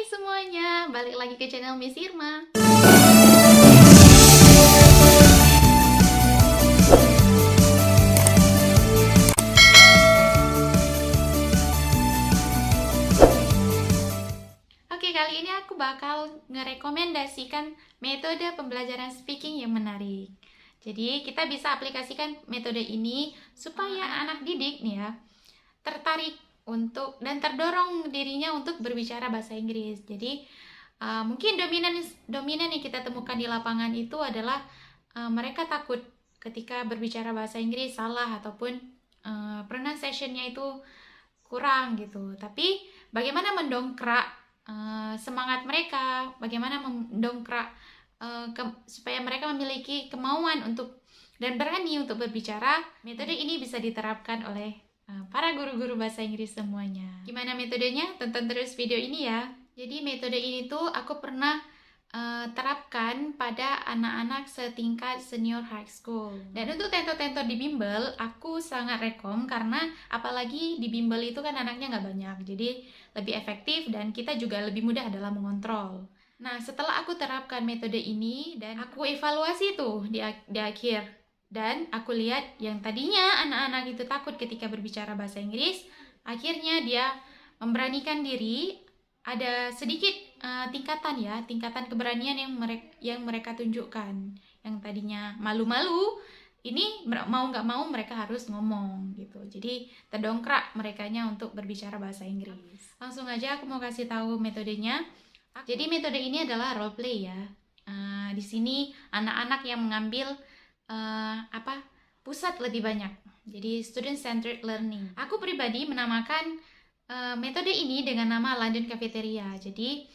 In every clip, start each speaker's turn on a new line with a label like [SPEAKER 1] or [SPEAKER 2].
[SPEAKER 1] semuanya, balik lagi ke channel Miss Irma. Oke, kali ini aku bakal ngerekomendasikan metode pembelajaran speaking yang menarik. Jadi kita bisa aplikasikan metode ini supaya anak didik nih ya tertarik untuk dan terdorong dirinya untuk berbicara bahasa Inggris. Jadi mungkin dominan yang kita temukan di lapangan itu adalah mereka takut ketika berbicara bahasa Inggris salah ataupun pronunciation-nya itu kurang gitu. Tapi bagaimana mendongkrak semangat mereka, bagaimana mendongkrak supaya mereka memiliki kemauan untuk dan berani untuk berbicara. Metode ini bisa diterapkan oleh para guru-guru bahasa Inggris semuanya. Gimana metodenya? Tonton terus video ini ya. Jadi metode ini tuh aku pernah terapkan pada anak-anak setingkat senior high school. Dan untuk tentor-tentor di bimbel, aku sangat rekom karena apalagi di bimbel itu kan anaknya nggak banyak, jadi lebih efektif dan kita juga lebih mudah dalam mengontrol. Nah, setelah aku terapkan metode ini dan aku evaluasi tuh di akhir, dan aku lihat yang tadinya anak-anak itu takut ketika berbicara bahasa Inggris, akhirnya dia memberanikan diri. Ada sedikit tingkatan keberanian yang mereka tunjukkan. Yang tadinya malu-malu, ini mau nggak mau mereka harus ngomong gitu. Jadi terdongkrak merekanya untuk berbicara bahasa Inggris. Langsung aja aku mau kasih tahu metodenya. Jadi metode ini adalah role play ya. Di sini anak-anak yang mengambil pusat lebih banyak. Jadi student centered learning. Aku pribadi menamakan metode ini dengan nama London Cafeteria. Jadi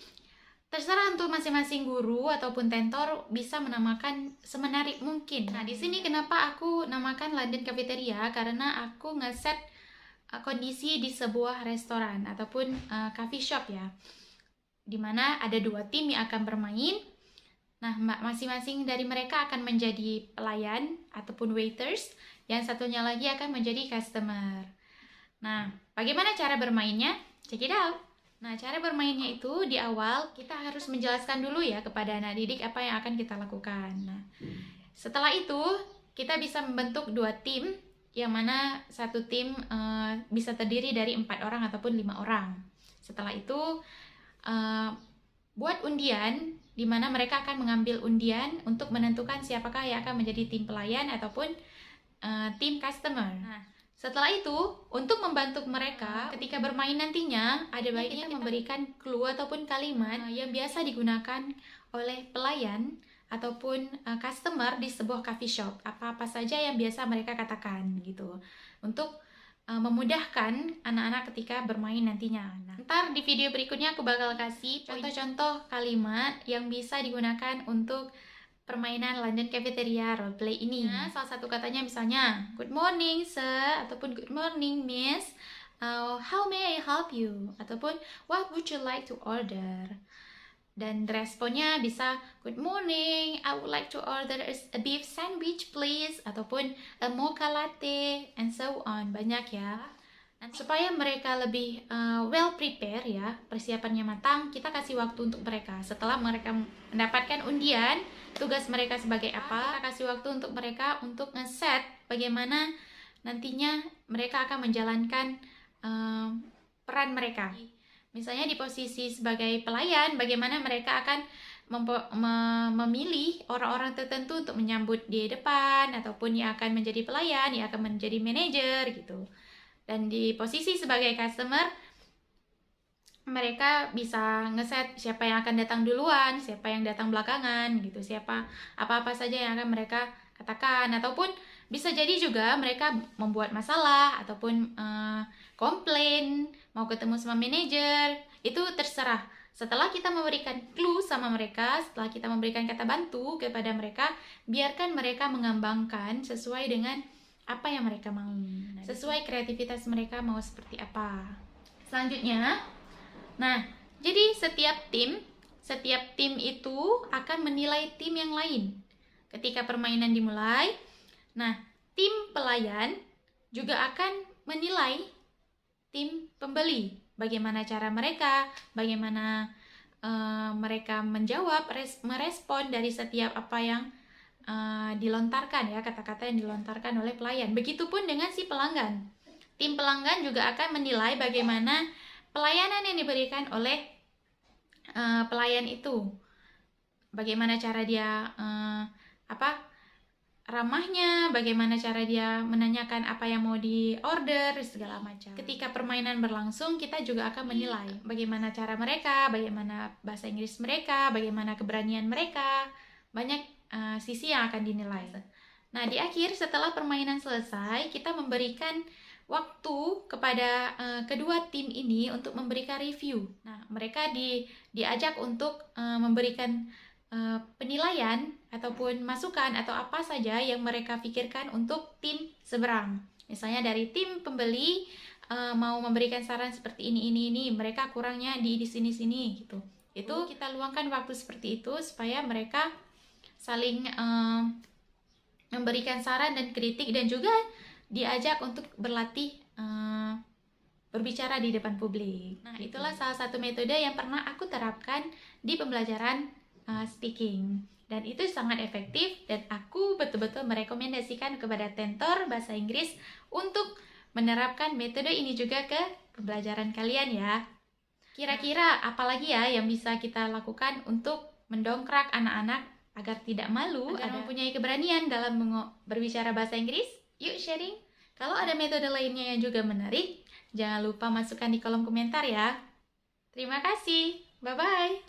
[SPEAKER 1] terserah untuk masing-masing guru ataupun tentor bisa menamakan semenarik mungkin. Nah, di sini kenapa aku namakan London Cafeteria? Karena aku ngeset kondisi di sebuah restoran ataupun coffee shop ya, dimana ada dua tim yang akan bermain. Nah, masing-masing dari mereka akan menjadi pelayan ataupun waiters, yang satunya lagi akan menjadi customer. Nah, bagaimana cara bermainnya? Check it out. Nah, cara bermainnya itu di awal kita harus menjelaskan dulu ya kepada anak didik apa yang akan kita lakukan. Nah, setelah itu kita bisa membentuk dua tim, yang mana satu tim bisa terdiri dari 4 orang ataupun 5 orang. Setelah itu buat undian, di mana mereka akan mengambil undian untuk menentukan siapakah yang akan menjadi tim pelayan ataupun tim customer. Nah, setelah itu, untuk membantu mereka ketika bermain nantinya, ada baiknya memberikan clue ataupun kalimat yang biasa digunakan oleh pelayan ataupun customer di sebuah coffee shop. Apa-apa saja yang biasa mereka katakan gitu. Untuk memudahkan anak-anak ketika bermain nantinya. Nah, ntar di video berikutnya aku bakal kasih contoh-contoh kalimat yang bisa digunakan untuk permainan London Cafeteria roleplay ini. Nah, salah satu katanya misalnya, good morning sir, ataupun good morning miss, how may I help you, ataupun what would you like to order. Dan responnya bisa, good morning, I would like to order a beef sandwich please, ataupun a mocha latte, and so on. Banyak ya. Supaya mereka lebih well prepare ya, persiapannya matang, kita kasih waktu untuk mereka. Setelah mereka mendapatkan undian, tugas mereka sebagai apa, kita kasih waktu untuk mereka untuk ngeset bagaimana nantinya mereka akan menjalankan peran mereka. Misalnya di posisi sebagai pelayan, bagaimana mereka akan memilih orang-orang tertentu untuk menyambut di depan, ataupun yang akan menjadi pelayan, yang akan menjadi manajer gitu. Dan di posisi sebagai customer, mereka bisa ngeset siapa yang akan datang duluan, siapa yang datang belakangan gitu, siapa apa-apa saja yang akan mereka katakan, ataupun bisa jadi juga mereka membuat masalah ataupun komplain, mau ketemu sama manajer, itu terserah. Setelah kita memberikan clue sama mereka, setelah kita memberikan kata bantu kepada mereka, biarkan mereka mengembangkan sesuai dengan apa yang mereka mau, sesuai kreativitas mereka mau seperti apa. Selanjutnya, nah, jadi setiap tim itu akan menilai tim yang lain ketika permainan dimulai. Nah, tim pelayan juga akan menilai tim pembeli, bagaimana cara mereka, bagaimana mereka menjawab, merespon dari setiap apa yang dilontarkan ya, kata-kata yang dilontarkan oleh pelayan. Begitupun dengan si pelanggan. Tim pelanggan juga akan menilai bagaimana pelayanan yang diberikan oleh pelayan itu. Bagaimana cara dia ramahnya, bagaimana cara dia menanyakan apa yang mau di-order, segala macam. Ketika permainan berlangsung, kita juga akan menilai bagaimana cara mereka, bagaimana bahasa Inggris mereka, bagaimana keberanian mereka. Banyak sisi yang akan dinilai. Nah, di akhir setelah permainan selesai, kita memberikan waktu kepada kedua tim ini untuk memberikan review. Nah, mereka diajak untuk memberikan penilaian ataupun masukan atau apa saja yang mereka pikirkan untuk tim seberang. Misalnya dari tim pembeli mau memberikan saran seperti ini, mereka kurangnya di sini gitu. Itu kita luangkan waktu seperti itu supaya mereka saling memberikan saran dan kritik, dan juga diajak untuk berlatih berbicara di depan publik. Nah, itulah salah satu metode yang pernah aku terapkan di pembelajaran speaking, dan itu sangat efektif, dan aku betul-betul merekomendasikan kepada tentor bahasa Inggris untuk menerapkan metode ini juga ke pembelajaran kalian ya. Kira-kira apalagi ya yang bisa kita lakukan untuk mendongkrak anak-anak agar tidak malu, agar mempunyai keberanian dalam berbicara bahasa Inggris? Yuk sharing! Kalau ada metode lainnya yang juga menarik, jangan lupa masukkan di kolom komentar ya. Terima kasih, bye-bye!